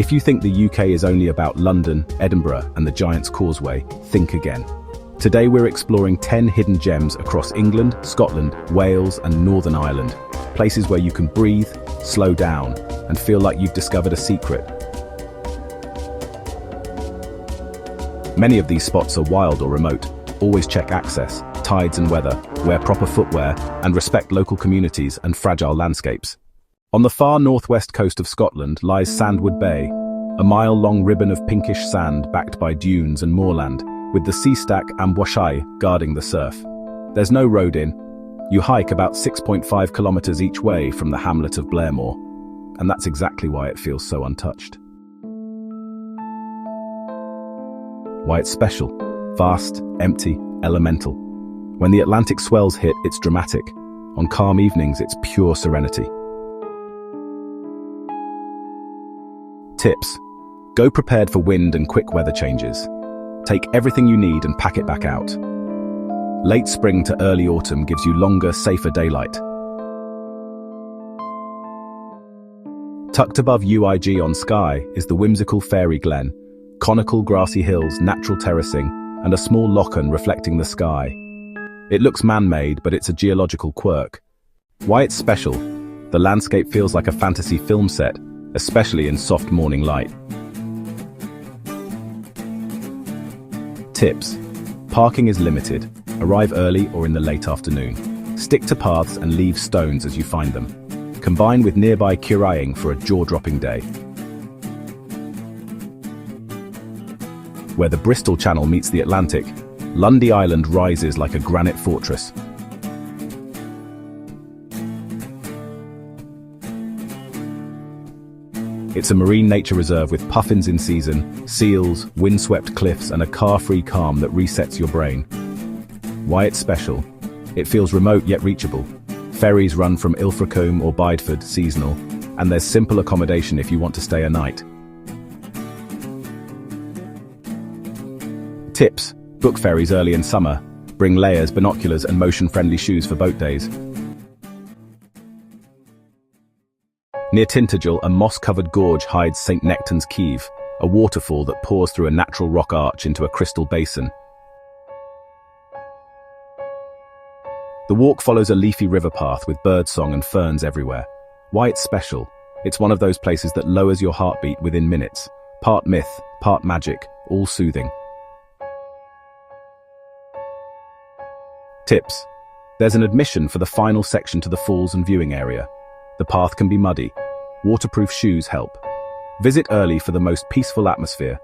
If you think the UK is only about London, Edinburgh, and the Giant's Causeway, think again. Today we're exploring 10 hidden gems across England, Scotland, Wales, and Northern Ireland. Places where you can breathe, slow down, and feel like you've discovered a secret. Many of these spots are wild or remote. Always check access, tides and weather, wear proper footwear, and respect local communities and fragile landscapes. On the far northwest coast of Scotland lies Sandwood Bay, a mile-long ribbon of pinkish sand backed by dunes and moorland, with the sea stack and Skye guarding the surf. There's no road in. You hike about 6.5 kilometers each way from the hamlet of Blairmore, and that's exactly why it feels so untouched. Why it's special: vast, empty, elemental. When the Atlantic swells hit, it's dramatic. On calm evenings, it's pure serenity. Tips: go prepared for wind and quick weather changes. Take everything you need and pack it back out. Late spring to early autumn gives you longer, safer daylight. Tucked above UIG on Skye is the whimsical fairy Glen, conical grassy hills, natural terracing, and a small lochen reflecting the sky. It looks man-made, but it's a geological quirk. Why it's special: the landscape feels like a fantasy film set, especially in soft morning light. Tips: parking is limited. Arrive early or in the late afternoon. Stick to paths and leave stones as you find them. Combine with nearby currying for a jaw-dropping day. Where the Bristol Channel meets the Atlantic, Lundy Island rises like a granite fortress. It's a marine nature reserve with puffins in season, seals, windswept cliffs, and a car-free calm that resets your brain. Why it's special: it feels remote yet reachable. Ferries run from Ilfracombe or Bideford, seasonal, and there's simple accommodation if you want to stay a night. Tips: book ferries early in summer. Bring layers, binoculars, and motion-friendly shoes for boat days. Near Tintagel, a moss-covered gorge hides St. Nectan's Cove, a waterfall that pours through a natural rock arch into a crystal basin. The walk follows a leafy river path with birdsong and ferns everywhere. Why it's special: it's one of those places that lowers your heartbeat within minutes. Part myth, part magic, all soothing. Tips: there's an admission for the final section to the falls and viewing area. The path can be muddy. Waterproof shoes help. Visit early for the most peaceful atmosphere.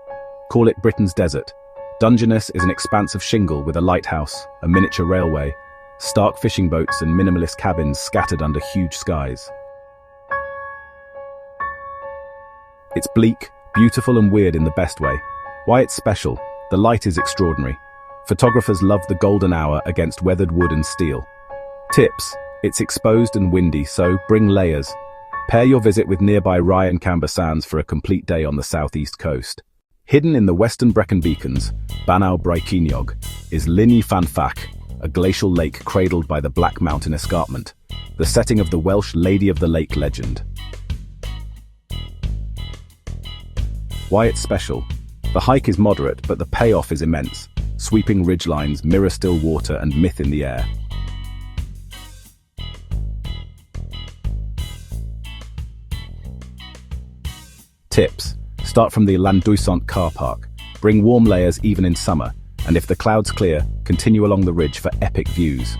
Call it Britain's desert. Dungeness is an expanse of shingle with a lighthouse, a miniature railway, stark fishing boats and minimalist cabins scattered under huge skies. It's bleak, beautiful and weird in the best way. Why it's special: the light is extraordinary. Photographers love the golden hour against weathered wood and steel. Tips: it's exposed and windy, so bring layers. Pair your visit with nearby Rye and Camber Sands for a complete day on the southeast coast. Hidden in the western Brecon beacons, Banau Breconiog, is Llyn Fach, a glacial lake cradled by the Black Mountain Escarpment, the setting of the Welsh Lady of the Lake legend. Why it's special: the hike is moderate, but the payoff is immense. Sweeping ridgelines, mirror-still water, and myth in the air. Tips: start from the Llyn car park. Bring warm layers even in summer, and if the clouds clear, continue along the ridge for epic views.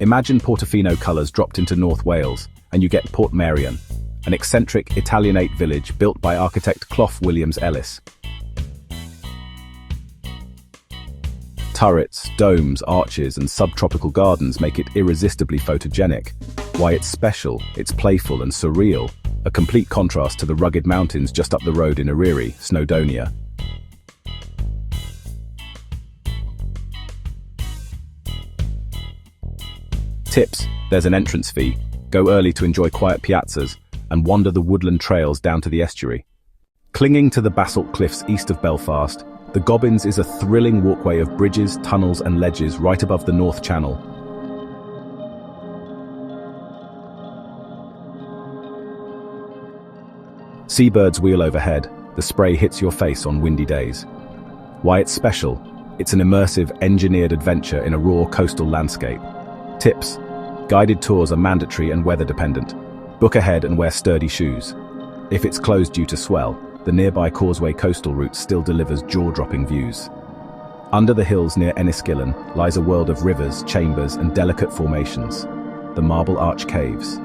Imagine Portofino colours dropped into North Wales, and you get Portmeirion, an eccentric Italianate village built by architect Clough Williams Ellis. Turrets, domes, arches, and subtropical gardens make it irresistibly photogenic. Why it's special: it's playful and surreal, a complete contrast to the rugged mountains just up the road in Eryri, Snowdonia. Tips: there's an entrance fee. Go early to enjoy quiet piazzas and wander the woodland trails down to the estuary. Clinging to the basalt cliffs east of Belfast, the Gobbins is a thrilling walkway of bridges, tunnels and ledges right above the North Channel. Seabirds wheel overhead, the spray hits your face on windy days. Why it's special? It's an immersive, engineered adventure in a raw coastal landscape. Tips: guided tours are mandatory and weather-dependent. Book ahead and wear sturdy shoes. If it's closed due to swell, the nearby Causeway coastal route still delivers jaw-dropping views. Under the hills near Enniskillen lies a world of rivers, chambers, and delicate formations, the Marble Arch Caves.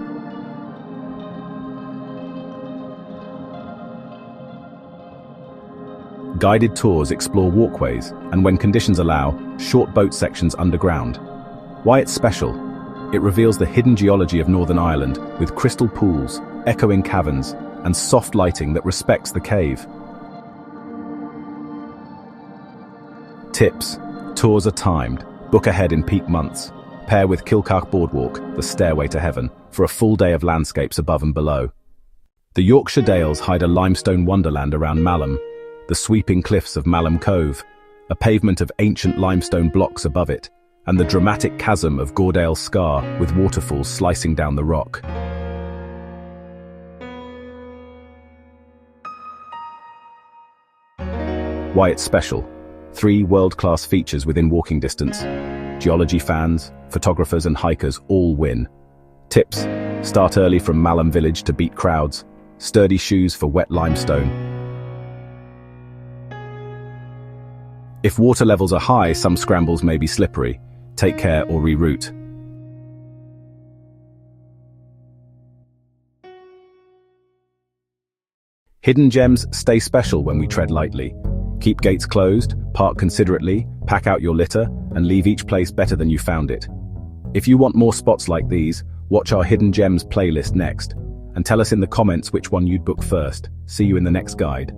Guided tours explore walkways, and when conditions allow, short boat sections underground. Why it's special? It reveals the hidden geology of Northern Ireland with crystal pools, echoing caverns, and soft lighting that respects the cave. Tips: tours are timed. Book ahead in peak months. Pair with Kilcark Boardwalk, the stairway to heaven, for a full day of landscapes above and below. The Yorkshire Dales hide a limestone wonderland around Malham, the sweeping cliffs of Malham Cove, a pavement of ancient limestone blocks above it, and the dramatic chasm of Gordale Skye with waterfalls slicing down the rock. Why it's special? 3 world-class features within walking distance. Geology fans, photographers and hikers all win. Tips: start early from Malham village to beat crowds. Sturdy shoes for wet limestone. If water levels are high, some scrambles may be slippery. Take care or reroute. Hidden gems stay special when we tread lightly. Keep gates closed, park considerately, pack out your litter, and leave each place better than you found it. If you want more spots like these, watch our Hidden Gems playlist next, and tell us in the comments which one you'd book first. See you in the next guide.